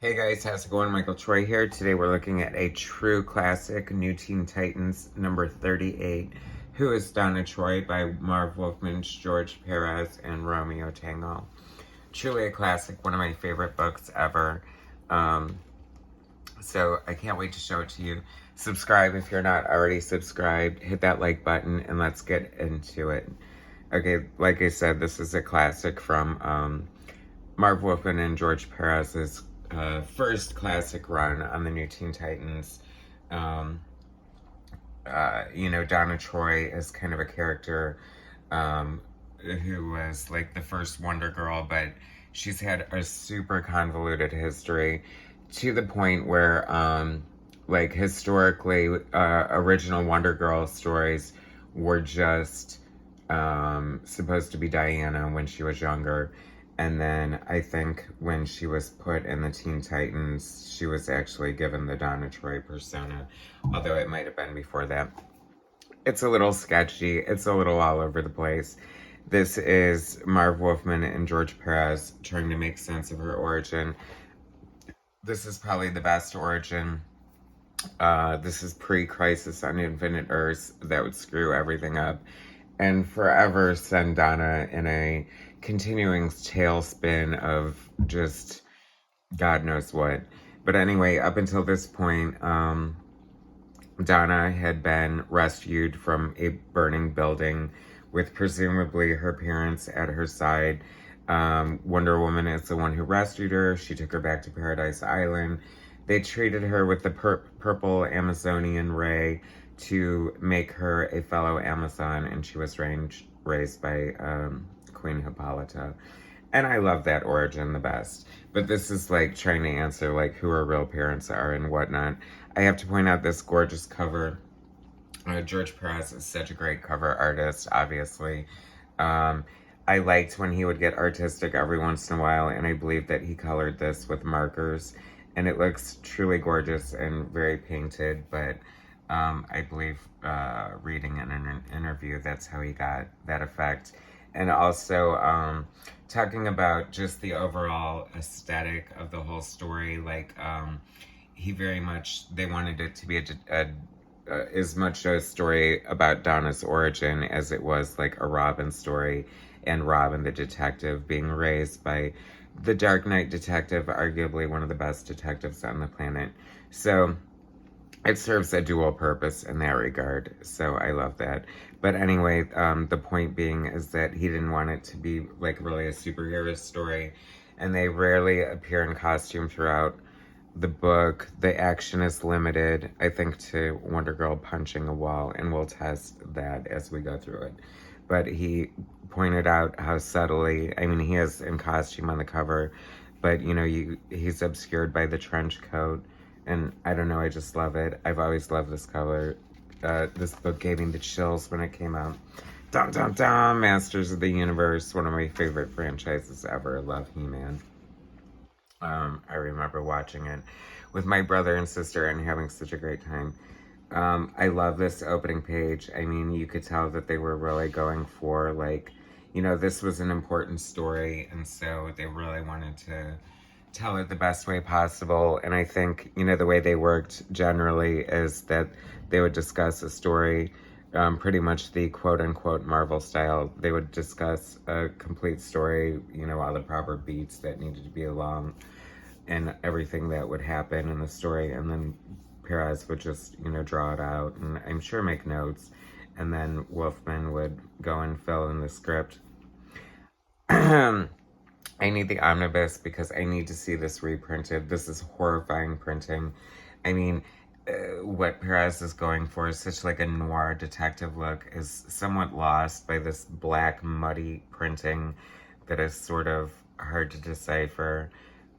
Hey guys, how's it going? Michael Troy here. Today we're looking at a true classic, New Teen Titans number 38, Who is Donna Troy by Marv Wolfman George Pérez and Romeo Tango. Truly a classic, one of my favorite books ever. So I can't wait to show it to you. Subscribe if you're not already subscribed. Hit that like button and let's get into it. Okay, like I said, this is a classic from Marv Wolfman and George Perez's first classic run on the New Teen Titans. Donna Troy is kind of a character who was like the first Wonder Girl, but she's had a super convoluted history to the point where, like, historically, original Wonder Girl stories were just supposed to be Diana when she was younger. And then I think when she was put in the Teen Titans, she was actually given the Donna Troy persona, although it might have been before that. It's a little sketchy. It's a little all over the place. This is Marv Wolfman and George Pérez trying to make sense of her origin. This is probably the best origin. This is pre-Crisis on Infinite Earths that would screw everything up and forever send Donna in a continuing tailspin of just God knows what. But anyway, up until this point, Donna had been rescued from a burning building with presumably her parents at her side. Wonder Woman is the one who rescued her. She took her back to Paradise Island. They treated her with the purple Amazonian ray to make her a fellow Amazon, and she was raised by Queen Hippolyta. And I love that origin the best. But this is like trying to answer like who her real parents are and whatnot. I have to point out this gorgeous cover. George Pérez is such a great cover artist, obviously. I liked when he would get artistic every once in a while, and I believe that he colored this with markers. And it looks truly gorgeous and very painted, but I believe reading in an interview, that's how he got that effect. And also talking about just the overall aesthetic of the whole story, like he very much, they wanted it to be as much a story about Donna's origin as it was like a Robin story, and Robin the detective being raised by the Dark Knight detective, arguably one of the best detectives on the planet. So it serves a dual purpose in that regard, so I love that. But anyway, the point being is that he didn't want it to be like really a superhero story, and they rarely appear in costume throughout the book. The action is limited, I think, to Wonder Girl punching a wall, and we'll test that as we go through it. But he pointed out how subtly, I mean, he is in costume on the cover, but you know, he's obscured by the trench coat. And I don't know, I just love it. I've always loved this cover. This book gave me the chills when it came out. Dum dum dum! Masters of the Universe, one of my favorite franchises ever. Love He-Man. I remember watching it with my brother and sister and having such a great time. I love this opening page. I mean, you could tell that they were really going for, like, you know, this was an important story, and so they really wanted to tell it the best way possible. And I think, you know, the way they worked generally is that they would discuss a story, pretty much the quote-unquote Marvel style. They would discuss a complete story, you know, all the proper beats that needed to be along and everything that would happen in the story, and then Perez would just, you know, draw it out and I'm sure make notes, and then Wolfman would go and fill in the script. I need the omnibus because I need to see this reprinted. This is horrifying printing. I mean, what Perez is going for is such like a noir detective look is somewhat lost by this black muddy printing that is sort of hard to decipher.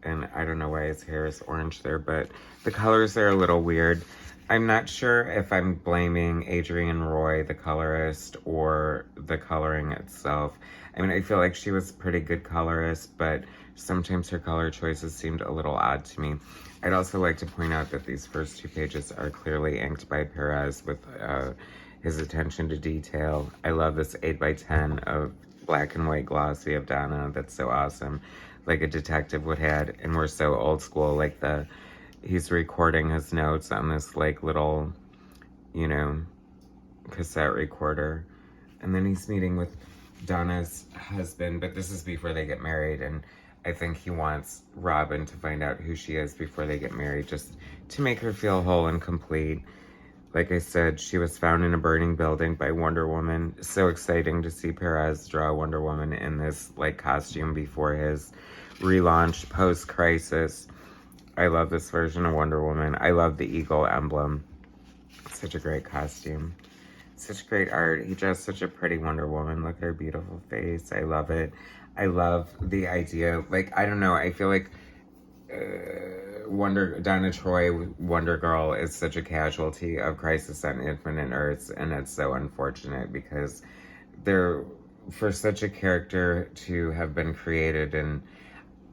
And I don't know why his hair is orange there, but the colors are a little weird. I'm not sure if I'm blaming Adrienne Roy, the colorist, or the coloring itself. I mean, I feel like she was a pretty good colorist, but sometimes her color choices seemed a little odd to me. I'd also like to point out that these first two pages are clearly inked by Perez with his attention to detail. I love this 8x10 of black and white glossy of Donna. That's so awesome. like a detective would have, and we're so old school, like he's recording his notes on this like little, you know, cassette recorder. And then he's meeting with Donna's husband, but this is before they get married, and I think he wants Robin to find out who she is before they get married, just to make her feel whole and complete. Like I said, she was found in a burning building by Wonder Woman. So exciting to see Perez draw Wonder Woman in this like costume before his relaunch post-crisis. I love this version of Wonder Woman. I love the eagle emblem. Such a great costume. Such great art. He draws such a pretty Wonder Woman. Look at her beautiful face. I love it. I love the idea. Like, I don't know. I feel like Donna Troy, Wonder Girl, is such a casualty of Crisis on Infinite Earths, and it's so unfortunate because for such a character to have been created in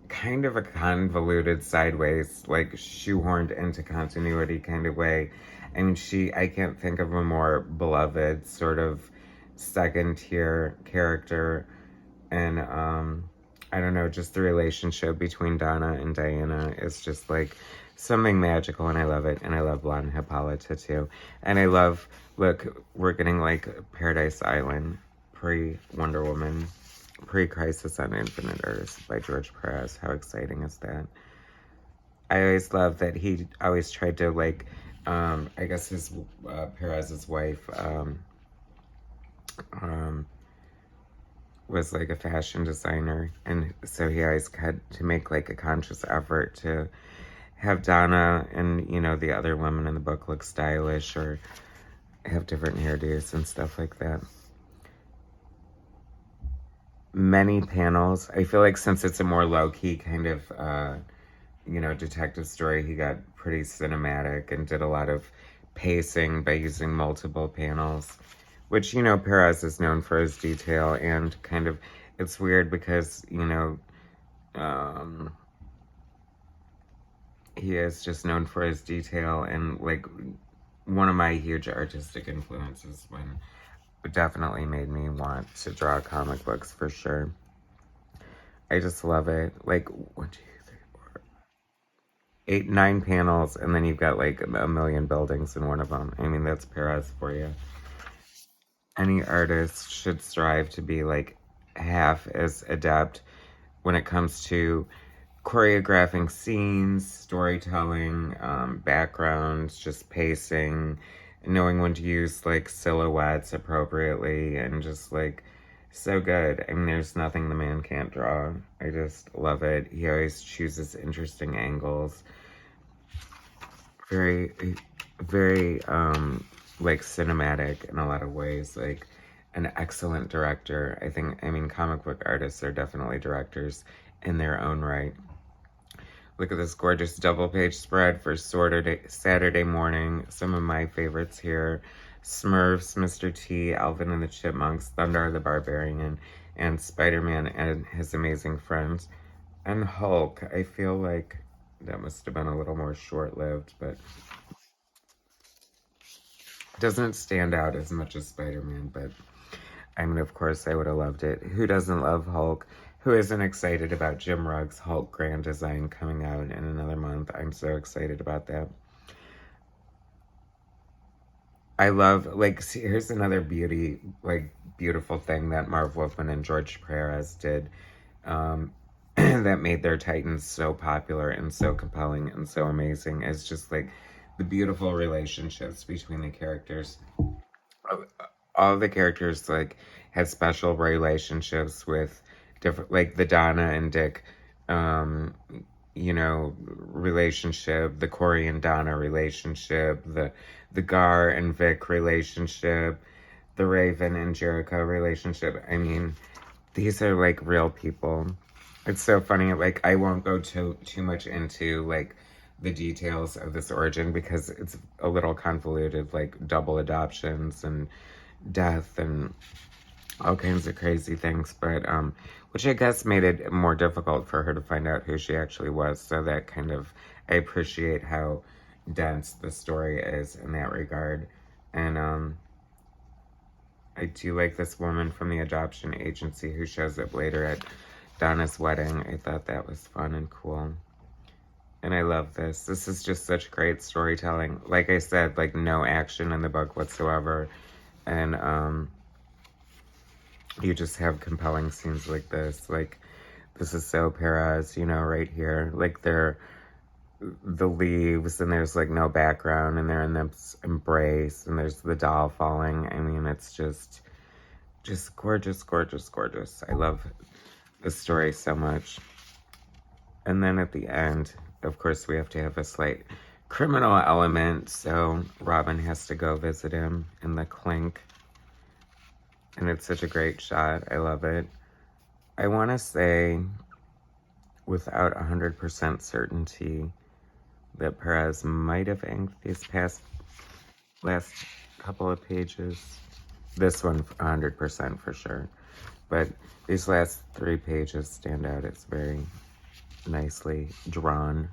kind of a convoluted, sideways, like shoehorned into continuity kind of way. I mean, I can't think of a more beloved sort of second tier character, and I don't know, just the relationship between Donna and Diana is just like something magical, and I love it. And I love Blonde Hippolyta too. And I love, look, we're getting like Paradise Island, pre-Wonder Woman, pre-Crisis on Infinite Earths by George Pérez. How exciting is that? I always love that he always tried to like, I guess his, Perez's wife, was like a fashion designer, and so he always had to make like a conscious effort to have Donna and, you know, the other women in the book look stylish or have different hairdos and stuff like that. Many panels. I feel like since it's a more low-key kind of, you know, detective story, he got pretty cinematic and did a lot of pacing by using multiple panels. Which, you know, Perez is known for his detail, and kind of, it's weird because, you know, he is just known for his detail, and like one of my huge artistic influences when it definitely made me want to draw comic books for sure. I just love it. Like 1, 2, 3, 4, 8, 9 panels, and then you've got like a million buildings in one of them. I mean, that's Perez for you. Any artist should strive to be like half as adept when it comes to choreographing scenes, storytelling, backgrounds, just pacing, knowing when to use like silhouettes appropriately, and just like so good. I mean, there's nothing the man can't draw. I just love it. He always chooses interesting angles. Very, very, like cinematic in a lot of ways, like an excellent director. I mean, comic book artists are definitely directors in their own right. Look at this gorgeous double page spread for Saturday morning. Some of my favorites here: Smurfs, Mr. T, Alvin and the Chipmunks, Thundar the Barbarian, and Spider-Man and his amazing friends. And Hulk. I feel like that must have been a little more short-lived, but doesn't stand out as much as Spider-Man, but I mean, of course, I would have loved it. Who doesn't love Hulk? Who isn't excited about Jim Rugg's Hulk Grand Design coming out in another month? I'm so excited about that. I love, like, see, here's another beautiful thing that Marv Wolfman and George Pérez did, that made their Titans so popular and so compelling and so amazing. It's just like the beautiful relationships between the characters. All the characters like had special relationships with different, like the Donna and Dick, you know, relationship, the Corey and Donna relationship, the Gar and Vic relationship, the Raven and Jericho relationship. I mean, these are like real people. It's so funny. Like, I won't go too much into like the details of this origin because it's a little convoluted, like double adoptions and death and all kinds of crazy things, but which I guess made it more difficult for her to find out who she actually was. So that kind of, I appreciate how dense the story is in that regard. And I do like this woman from the adoption agency who shows up later at Donna's wedding. I thought that was fun and cool. And I love this. This is just such great storytelling. Like I said, like no action in the book whatsoever. And you just have compelling scenes like this. Like, this is so Perez, you know, right here. Like, they're the leaves, and there's like no background, and they're in this embrace, and there's the doll falling. I mean, it's just gorgeous, gorgeous, gorgeous. I love the story so much. And then at the end, of course, we have to have a slight criminal element, so Robin has to go visit him in the clink. And it's such a great shot. I love it. I want to say, without 100% certainty, that Perez might have inked these last couple of pages. This one, 100% for sure. But these last 3 pages stand out. It's very nicely drawn.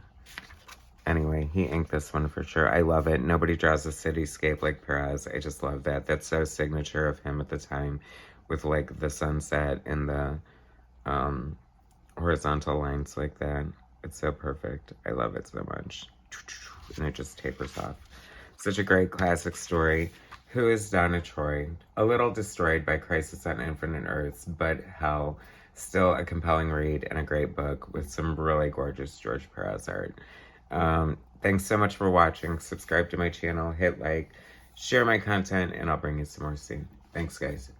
Anyway, he inked this one for sure. I love it. Nobody draws a cityscape like Perez. I just love that. That's so signature of him at the time, with like the sunset and the horizontal lines like that. It's so perfect. I love it so much. And it just tapers off. Such a great classic story. Who is Donna Troy? A little destroyed by Crisis on Infinite Earths, but hell, still a compelling read and a great book with some really gorgeous George Pérez art. Thanks so much for watching. Subscribe to my channel, hit like, share my content, and I'll bring you some more soon. Thanks, guys.